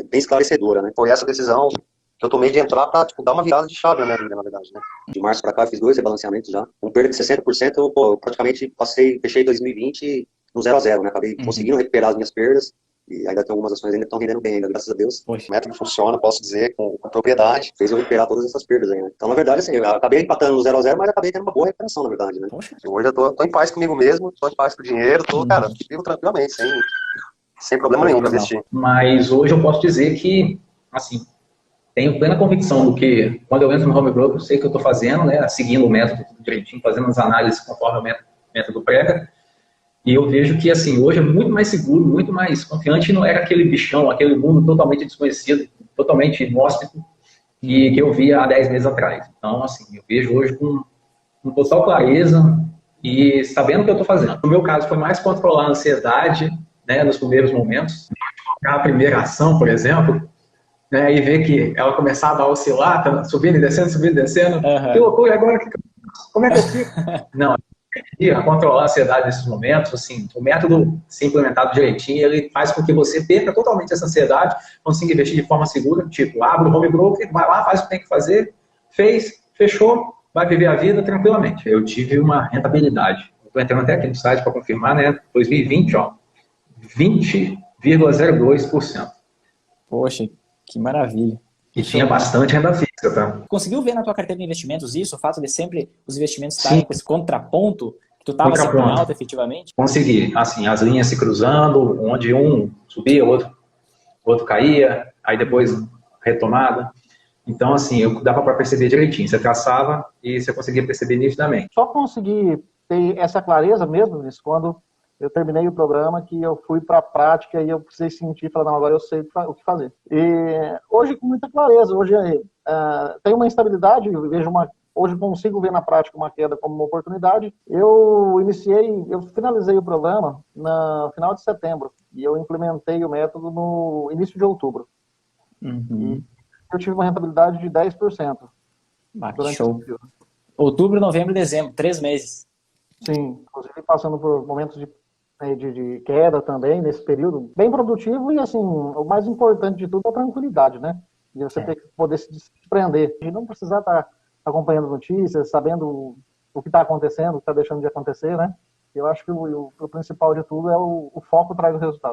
bem esclarecedora, né? Foi essa decisão que eu tomei de entrar pra, tipo, dar uma virada de chave na minha vida, na verdade, né? De março pra cá eu fiz 2 rebalanceamentos já. Com perda de 60%, eu praticamente fechei 2020 no 0 a 0, né? Acabei conseguindo recuperar as minhas perdas. E ainda tem algumas ações ainda que estão rendendo bem, ainda, graças a Deus. Poxa. O método funciona, posso dizer, com propriedade. Fez eu recuperar todas essas perdas aí, né? Então, na verdade, assim, eu acabei empatando no 0 a 0, mas acabei tendo uma boa recuperação, na verdade, né? Poxa. Hoje eu tô em paz comigo mesmo, tô em paz com o dinheiro, cara, vivo tranquilamente, sem problema nenhum pra investir. Mas hoje eu posso dizer que, assim, tenho plena convicção do que, quando eu entro no home broker, eu sei o que eu estou fazendo, né? Seguindo o método direitinho, fazendo as análises conforme o método prega. E eu vejo que, assim, hoje é muito mais seguro, muito mais confiante, não era aquele bichão, aquele mundo totalmente desconhecido, totalmente inóspito, que eu via há 10 meses atrás. Então, assim, eu vejo hoje com total clareza e sabendo o que eu estou fazendo. No meu caso, foi mais controlar a ansiedade, né, nos primeiros momentos. A primeira ação, por exemplo, né, e ver que ela começava a oscilar, tá subindo e descendo. Que loucura, agora como é que eu fico? Não, a controlar a ansiedade nesses momentos, assim, o método, se implementado direitinho, ele faz com que você perca totalmente essa ansiedade, consiga investir de forma segura, tipo, abre o home broker, vai lá, faz o que tem que fazer, fechou, vai viver a vida tranquilamente. Eu tive uma rentabilidade, estou entrando até aqui no site para confirmar, né, 2020, ó, 20,02%. Poxa, que maravilha. E tinha bastante renda fixa, tá? Conseguiu ver na tua carteira de investimentos isso? O fato de sempre os investimentos estarem com esse contraponto? Que tu estava sempre em alta, efetivamente? Consegui. Assim, as linhas se cruzando, onde um subia, o outro caía, aí depois retomada. Então, assim, dava para perceber direitinho. Você traçava e você conseguia perceber nitidamente. Só consegui ter essa clareza mesmo, nisso, quando eu terminei o programa, que eu fui para a prática e eu precisei sentir, falar, não, agora eu sei o que fazer. E hoje, com muita clareza, hoje tem uma instabilidade, hoje consigo ver na prática uma queda como uma oportunidade. Eu finalizei o programa no final de setembro e eu implementei o método no início de outubro. E eu tive uma rentabilidade de 10%. Show. Outubro, novembro e dezembro, 3 meses. Sim, inclusive passando por momentos de queda também, nesse período, bem produtivo e, assim, o mais importante de tudo é a tranquilidade, né? E você ter que poder se desprender e não precisar estar acompanhando notícias, sabendo o que está acontecendo, o que está deixando de acontecer, né? Eu acho que o principal de tudo é o foco traz o resultado.